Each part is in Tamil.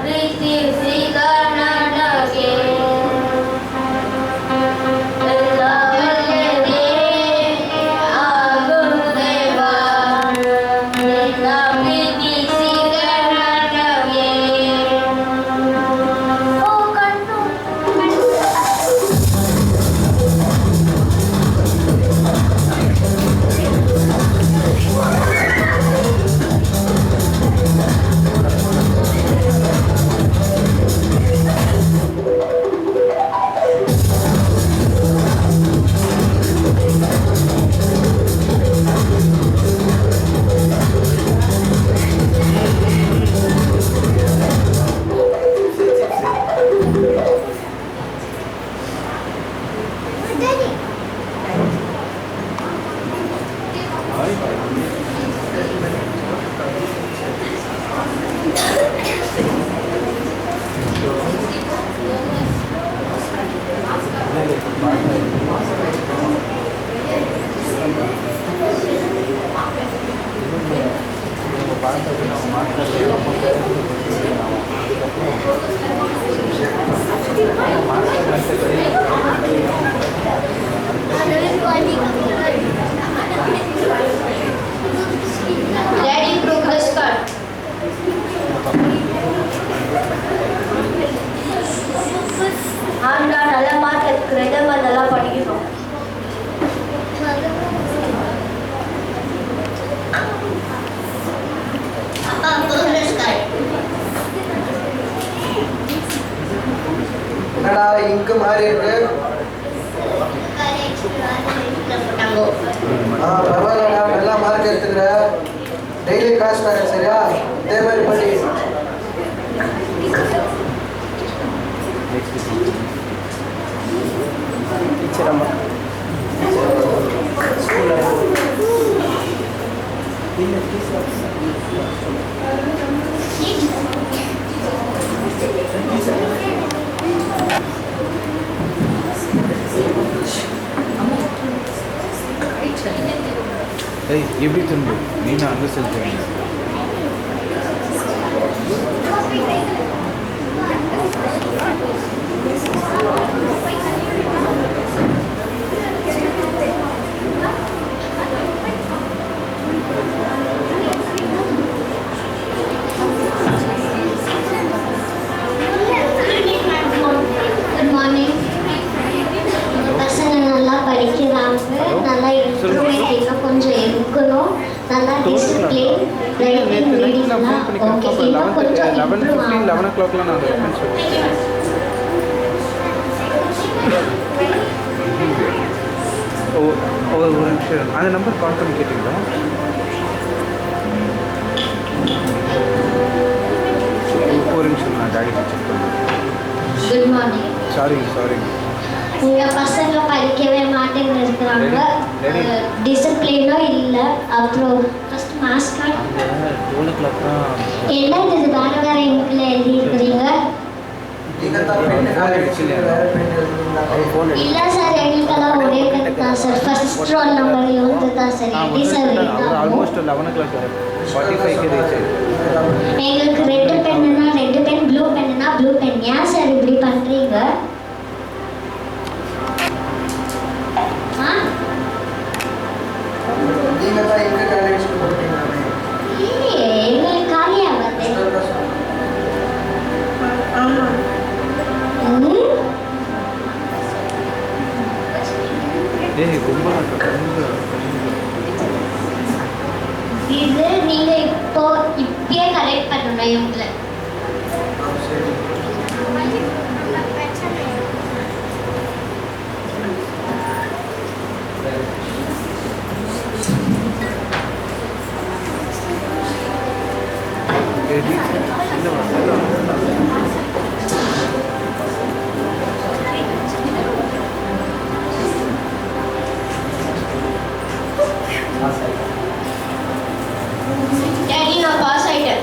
ಪ್ರೀತಿ ಸಿಗನಗೆ இங்கு மாறி இருக்கு. பரவாயில்லடா, நல்லா மார்க் எடுத்துக்கிற. டெய்லி கிளாஸ் வர சரியா? இதே மாதிரி பண்ணி டீச்சரம்மா எப்படி திரும்ப நீனா அங்கே செலுத்துவீங்க? கொஞ்சம் இருக்கணும், நல்லா டிசிப்ளின், ரைட்டிங், ரீடிங் எல்லாம் ஓகே. இப்போ கொஞ்சம் 11 o'clockலாம் நான் ஒரு நிமிஷம் அந்த நம்பர் கால் பண்ணி கேட்டீங்களா? ஒரு நிமிஷம் நான் டாடி செக் பண்ணுறேன். Good morning. சாரி உங்க பசங்க படிக்கவே மாட்டேன்னு இருக்கிறாங்க, டிசிப்ளினும் இல்லை. அப்புறம் ஃபர்ஸ்ட் மாஸ்க் கார்டு 12 o'clock தான். என்ன இது வேற வேற எங்கில் எழுதி இருக்கிறீங்க? இல்லை சார், எங்களுக்கெல்லாம் ஒரே கட்டு தான் சார். ஃபர்ஸ்ட் ரோல் நம்பர் இருந்து தான் சார். எப்படி சார் ஆல்மோஸ்ட் 11 o'clock 45க்கு ரீச் ஆயிடுச்சு. எங்களுக்கு ரெட் பென்னுனா ரெட் பென், ப்ளூ பென்னுனா ப்ளூ பென். ஏன் சார் இப்படி பண்ணுறீங்க? எங்களுக்கு காலியாகாது. இது நீங்க இப்பயே கரெக்ட் பண்ணணும் இவங்களை. Daddy, நான் பாஸ் ஆயிட்டேன்.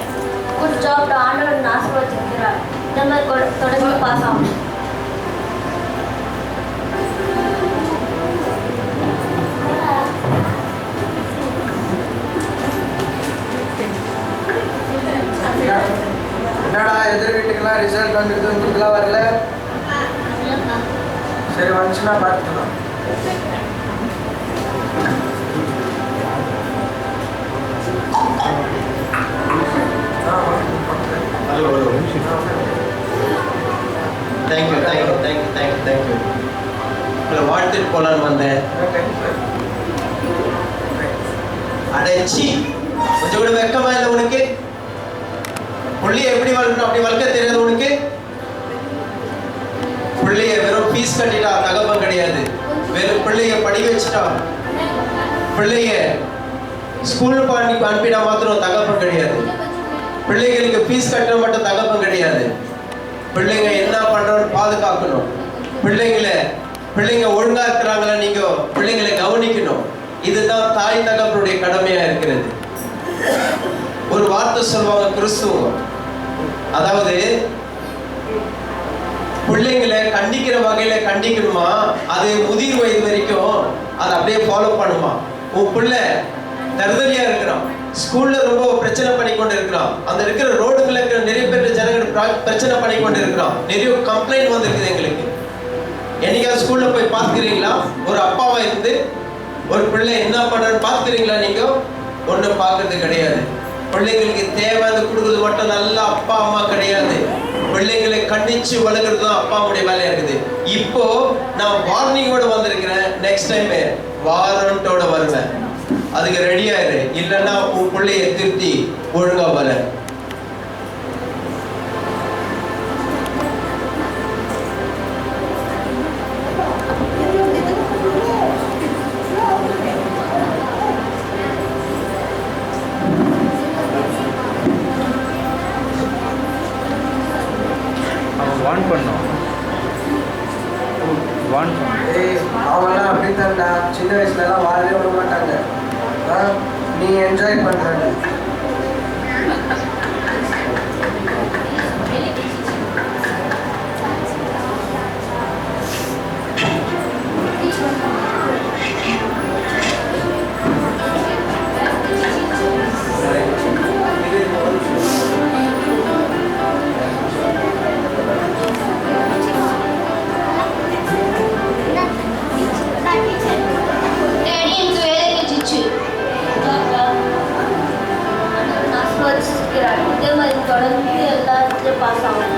குட் ஜாப், ஆண்டவர் ஆசீர்வதிக்கிறார். இந்த மாதிரி தொடர்ந்து பாஸ் ஆகும். என்னடா எதிர் வீட்டுக்கெல்லாம் ரிசல்ட் வந்துடுது, உங்களுக்குலாம் வரல? சரி வந்துச்சுன்னா பார்த்துக்கலாம். தேங்க்யூ. உங்களை வாழ்த்துட்டு போலான்னு வந்தேன். அடைச்சி கொஞ்சம் கூட வெக்கமா இல்லை உனக்கு? புள்ளைய எப்படி வளர்க்கணும் அப்படி வளர்க்க தெரியாது உனக்கு? பிள்ளைய வெறும் ஃபீஸ் கட்டிட்டா தகப்பம் கிடையாது. வெறும் பிள்ளைய படிக்க வச்சுட்டா, பிள்ளைய ஸ்கூலுக்கு அனுப்பிட்டா மாத்திரம் தகப்பம் கிடையாது. பிள்ளைகளுக்கு ஃபீஸ் கட்ட மட்டும் தகப்பம் கிடையாது. பிள்ளைங்க என்ன பண்றோம்னு பாதுகாக்கணும். பிள்ளைங்க ஒழுங்கா இருக்கிறாங்களா நீங்க பிள்ளைங்களை கவனிக்கணும். இதுதான் தாய் தகப்பனுடைய கடமையா இருக்கிறது. ஒரு வார்த்தை சொல்லுவாங்க கிறிஸ்துவம், அதாவது பிள்ளைங்களை கண்டிக்கிற வகையில கண்டிக்கணுமா, அது முதிர் வயது வரைக்கும் அதை அப்படியே ஃபாலோ பண்ணுமா. உன் பிள்ளை தருதலியா இருக்கிறான், ஸ்கூல்ல ரொம்ப பிரச்சனை பண்ணி கொண்டு இருக்கிறான், அந்த இருக்கிற ரோடுல இருக்கிற நிறைய பேர் ஜனங்கள் பிரச்சனை பண்ணி கொண்டு இருக்கிறான், நிறைய கம்ப்ளைண்ட் வந்திருக்குது எங்களுக்கு. என்னைக்காவது ஸ்கூல்ல போய் பார்த்துக்கிறீங்களா? ஒரு அப்பாவா இருந்து ஒரு பிள்ளை என்ன பண்றன்னு பார்த்துக்கிறீங்களா? நீங்க ஒன்றும் பார்க்கறது கிடையாது. பிள்ளைங்களுக்கு தேவையான கொடுக்கறது மட்டும் நல்ல அப்பா அம்மா கிடையாது. பிள்ளைங்களை கண்டிச்சு வளர்க்கறது தான் அப்பா அம்மாவுடைய வேலையா இருக்குது. இப்போ நான் வார்னிங்கோட வந்திருக்கிறேன், நெக்ஸ்ட் டைம் வாரண்டோட வருவேன். அதுக்கு ரெடியா இரு, இல்லைன்னா உன் பிள்ளைய திருத்தி ஒழுங்கா வர. அவங்கெல்லாம் அப்படித்தான்டா, சின்ன வயசுலலாம் வாழவே விட மாட்டாங்க. நீ என்ஜாய் பண்ற. தொடர்ந்து எல்லாத்துலயும் பாஸ் ஆகும்.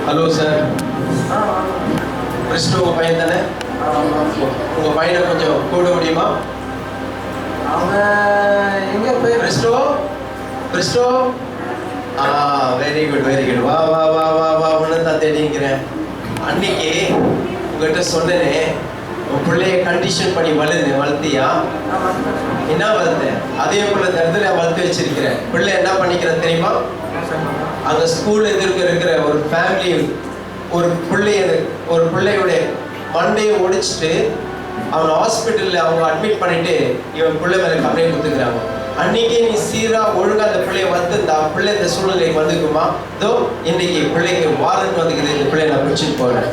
ஹலோ சார், கிறிஸ்து உங்க பையன் தானே? உங்க பையனை கொஞ்சம் கூட முடியுமா? அவன் எங்க போய் கிறிஸ்டோ வெரி குட் வா வா வா வா வா ஒன்று தான் தேடிங்கிறேன். அன்னைக்கு உங்ககிட்ட சொன்னேனே, உன் பிள்ளைய கண்டிஷன் பண்ணி வளர்த்தியா? என்ன வளர்த்தேன்? அதே போல தரத்துல வளர்த்து வச்சிருக்கிறேன். பிள்ளை என்ன பண்ணிக்கிறேன் தெரியுமா? அந்த ஸ்கூல் எதிர்க்க இருக்கிற ஒரு ஃபேமிலி ஒரு பிள்ளையோட மண்டையை ஒடிச்சிட்டு அவன் ஹாஸ்பிட்டலில் அவங்க அட்மிட் பண்ணிட்டு இவன் பிள்ளை மேலே கம்ப்ளைண்ட் கொடுத்துக்கிறாங்க. அன்னைக்கே நீ சீரா ஒழுங்கா அந்த பிள்ளைய வந்திருந்தா பிள்ளை இந்த சூழ்நிலைக்கு வந்துக்குமா? இதோ இன்னைக்கு பிள்ளைக்கு வாரண்ட் வந்துக்குது, இந்த பிள்ளைய நான் பிடிச்சிட்டு போறேன்.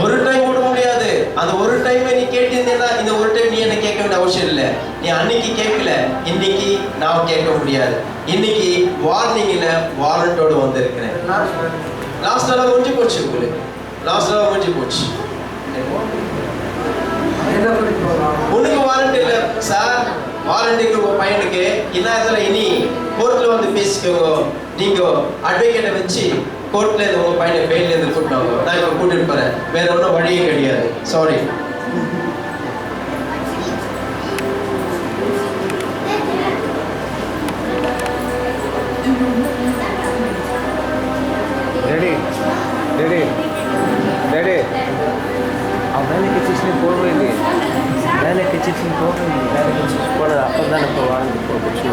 ஒரு டைம் விட முடியாது. அந்த ஒரு டைம் நீ கேட்டிருந்தேன்னா இந்த ஒரு டைம் நீ என்ன கேட்க வேண்டிய அவசியம் இல்லை. நீ அன்னைக்கு கேட்கல, இன்னைக்கு நான் கேட்க முடியாது. இன்னைக்கு வார்னிங்ல வாரண்டோடு வந்திருக்கிறேன். லாஸ்ட் நாள் முடிஞ்சு போச்சு, உங்களுக்கு லாஸ்ட் நாள் முடிஞ்சு போச்சு. உனக்கு வாரண்ட் இல்லை சார், வாரண்டிக்கு உங்க பையனுக்கு என்ன இனி கோர்ட்ல வந்து பேசிக்கோங்க. நீங்க அட்வொகேட்டை வச்சு கோர்ட்லேருந்து உங்கள் பையனை பெயிலேருந்து கூட்டினாங்க. நான் இப்போ கூட்டிட்டு போகிறேன். வேற ஒன்றும் வழியே கிடையாது. சாரி. డాడీ డాడీ డాడీ ఆ வேலைக்கு வச்சுட்டு போவேன் வேலைக்கு வச்சுட்டு போவேன் வேலைக்கு வச்சுட்டு போனது அப்போ தான் இப்போ வாழ்ந்து போச்சு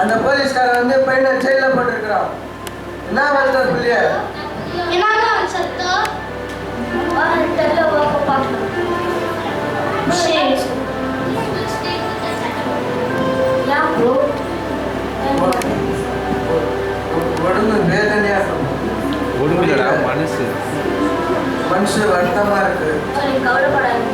அந்த போலீஸ்காரன் வந்து பையனை ஜெயில போட்டிருக்கிறான். என்ன வருது புள்ளிய? என்னதான் சத்தம்? தெரியல பார்க்கலாம். சரி யா ப்ரோ உடம்பு வேதனையா ஒடுங்கலடா மனசு வருத்தமா இருக்கு. கவலைப்படாதீங்க.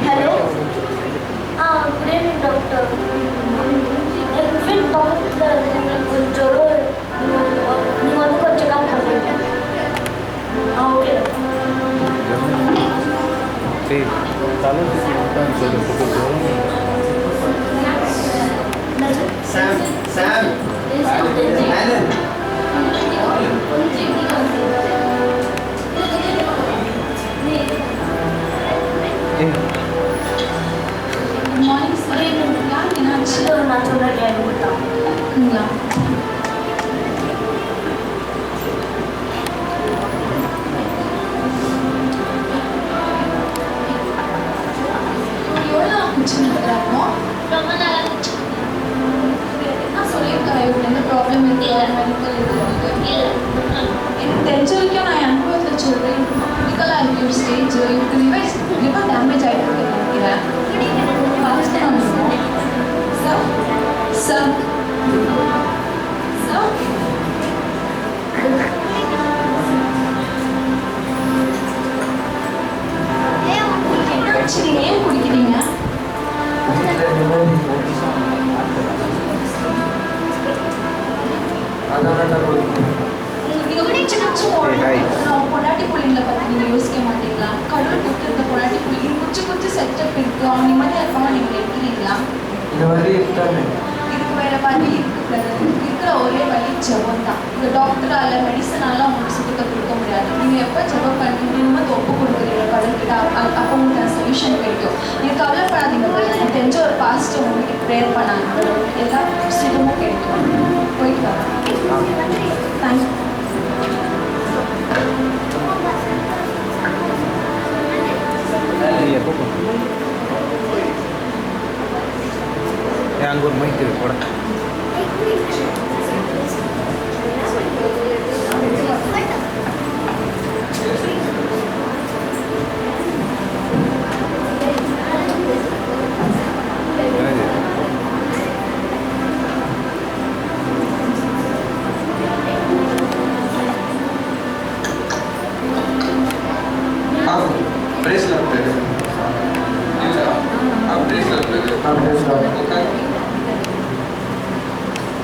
हेलो हाँ गुड इवनिंग डॉक्टर फिर बहुत जरूर निवानु को चेकअप कर लेंगे हाँ ओके ठीक चालू Sam. Alan. மார்னிங் சார் என்னாச்சு நான் சொல்கிறேன் கொடுத்தாங்களா எவ்வளோ ஆச்சு இருக்கிறாங்க ரொம்ப நல்லா இருந்துச்சு நான் சொல்லியிருக்கேன் இவங்க எந்த ப்ராப்ளம் இல்லை மெடிக்கல் இருக்குது எனக்கு தெரிஞ்ச வரைக்கும் நான் என் அனுபவத்தில் சொல்கிறேன் மெடிக்கலாக இருக்கு ஒரு ஸ்டேஜ் இவருக்கு லிவர் டேமேஜ் ஆகிட்டு நினைக்கிறேன் சார் சார் சார் என்னாச்சு நீங்கள் ஏன் குடிக்கிறீங்க பொண்டாட்டி பிள்ளைங்களை பற்றி நீங்கள் யோசிக்க மாட்டீங்களா? கடவுள் கொடுத்துருக்க பொண்டாட்டி பிள்ளைங்க குச்சி செட்டப் இருக்கு அவங்க நிம்மதியாக இருப்பாங்க நீங்கள் எடுக்கிறீங்களா? இதுக்கு வேற வழி இருக்கு இருக்கிற ஒரே வழி ஜெபம் தான். இந்த டாக்டரால மெடிசனால உங்களுக்கு சுத்தத்தை கொடுக்க முடியாது. நீங்கள் எப்போ ஜெபம் பண்ணி நிம்மதி ஒப்பு கொடுக்குறீங்க கடவுள்கிட்ட அப்போ உங்களுக்கு சொல்யூஷன் கிடைக்கும். நீங்கள் கவலைப்படாதீங்க. எனக்கு தெரிஞ்ச ஒரு பாஸ்டர் உங்களுக்கு ப்ரேயர் பண்ணாங்க எல்லா சுகமும் கிடைக்கும். போயிட்டு வரேன். தேங்க்யூ. அங்கே ஒரு மைக் இருக்கு போட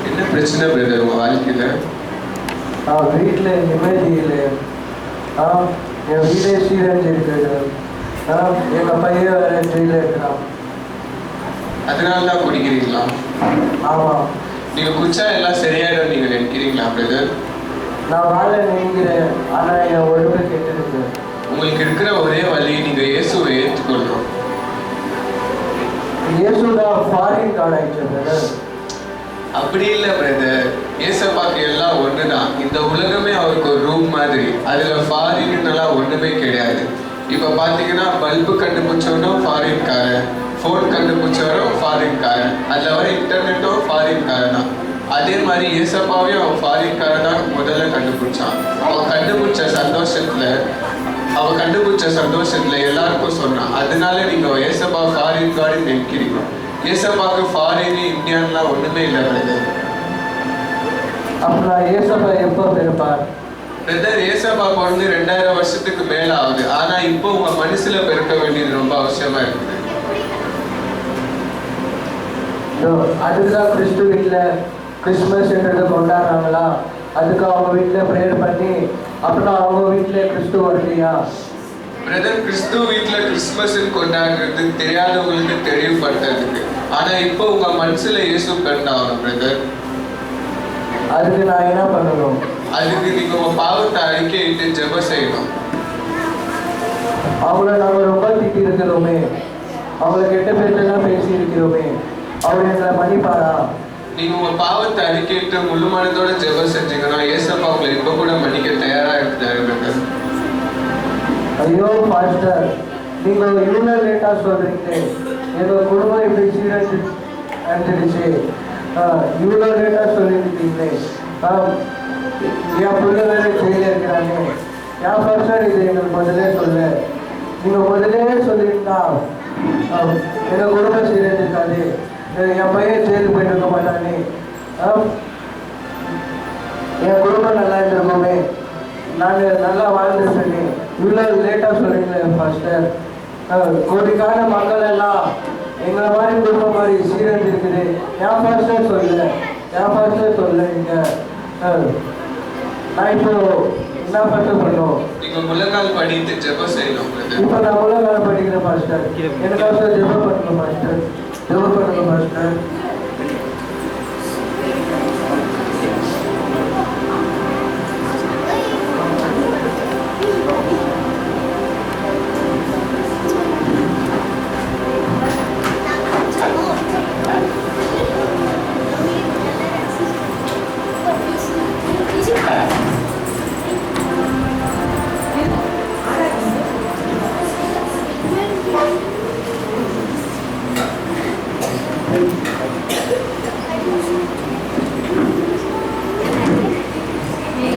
என்ன பிரச்சனை பிரதர் உங்க வாழ்க்கையில? வீட்டில் நிம்மதி இல்லை. என் வீடே சீரழிஞ்சிருக்கு. எங்கள் பையன் வேற ஜெயிலில் இருக்கிறான். அதனால தான் குடிக்கிறீங்களா? ஆமாம். நீங்க குடிச்சா எல்லாம் சரியாயிடும் நீங்க நினைக்கிறீங்களா பிரதர்? நான் வாழ நினைக்கிறேன், ஆனால் என் உடம்பு கெட்டுருக்கு. உங்களுக்கு இருக்கிற ஒரே வழி நீங்க இயேசுவை ஏற்றுக்கொள்ளணும். இயேசுதான் ஃபாரின் கார்டு ஆயிடுச்சு பிரதர். அப்படி இல்லை பிரதர், ஏசப்பாக்கு எல்லாம் ஒண்ணுதான். இந்த உலகமே அவருக்கு ஒரு ரூம் மாதிரி. அதுல ஃபாரின்லாம் ஒண்ணுமே கிடையாது. இப்போ பார்த்தீங்கன்னா பல்பு கண்டுபிடிச்சவனும் ஃபாரின்காரன், ஃபோன் கண்டுபிடிச்சவரும் ஃபாரின்காரன், அதில் வர இன்டர்நெட்டும் ஃபாரின்காரன் தான். அதே மாதிரி ஏசப்பாவையும் அவன் ஃபாரின்காரன் தான் முதல்ல கண்டுபிடிச்சான். அவன் கண்டுபிடிச்ச சந்தோஷத்துல எல்லாருக்கும் சொன்னான். அதனால நீங்க ஏசப்பா ஃபாரின் கார்டு நினைக்கிறீங்க. ஏசப்பாக்கு ஃபாரின் இந்தியான்லாம் ஒண்ணுமே இல்லை பிரதர். அப்புறம் ஏசப்பா எப்போ பிறப்பார்? பிரதர், ஏசப்பா பிறந்து 2000 வருஷத்துக்கு மேல ஆகுது. ஆனா இப்போ உங்க மனசுல பிறக்க வேண்டியது ரொம்ப அவசியமா இருக்குது. அதுக்குதான் கிறிஸ்து வீட்டுல கிறிஸ்துமஸ் என்றது கொண்டாடுறாங்களா? அதுக்கு அவங்க வீட்டுல ப்ரேயர் பண்ணி அப்புறம் அவங்க வீட்டுல கிறிஸ்து வரலையா? பிரதர், கிறிஸ்து வீட்டுல கிறிஸ்துமஸ் கொண்டாடுறது தெரியாதவங்களுக்கு தெளிவுபடுத்துறதுக்கு. ஆனா இப்போ உங்க மனசுல இயேசு பிறந்தாகணும் பிரதர். அதுக்கு நான் என்ன பண்ணணும்? அதுக்கு நீங்க உங்க பாவத்தை அறிக்கையிட்டு ஜெபம் செய்யணும். அவங்கள நாங்க ரொம்ப திட்டி இருக்கிறோமே, அவங்கள கெட்ட பேச்செல்லாம் பேசி இருக்கிறோமே, அவர் எங்களை மன்னிப்பாரா? நீங்க உங்க பாவத்தை அறிக்கையிட்டு முழு மனதோட ஜெபம் செஞ்சீங்கன்னா ஏசப்பா உங்களை இப்ப கூட மன்னிக்க தயாரா இருக்கிறாரு பிரதர். ஐயோ பாஸ்டர், நீங்க இவ்வளோ லேட்டா சொல்றீங்க. எங்க குடும்பம் இப்படி சீரழிச்சிடுச்சு, இவ்வளோ லேட்டா சொல்லியிருக்கீங்களே. என் பிள்ளை வேலை ஜெயில இருக்கிறாங்க. என் பாஸ்டர் இது எங்களுக்கு முதலே சொல்ல. நீங்க முதலே சொல்லியிருந்தா எங்க குடும்பம் சீரழிச்சிருக்காது, என் பையன் ஜெயிலுக்கு போயிட்டு இருக்க மாட்டானே, என் குடும்பம் நல்லா இருந்திருக்கோமே, நாங்கள் நல்லா வாழ்ந்துருக்கேன். இவ்வளோ லேட்டாக சொல்றீங்களே பாஸ்டர். கோடிக்கான மக்கள் எல்லாம் எங்களை மாதிரி குடும்பம் மாதிரி சீரழிஞ்சிருக்குது. என் பாஸ்டர் சொல்ல, என் பாஸ்டர் சொல்ல. நான் இப்போ என்ன பண்ணும்? நீங்க முழங்கால் படித்து ஜெபம் செய்யணும் பிரதர். இப்போ நான் முழங்கால் படிக்கிறேன் பாஸ்டர். எனக்காக ஜெபம் பண்ணுங்க பாஸ்டர், ஜெபம் பண்ணுங்க பாஸ்டர்.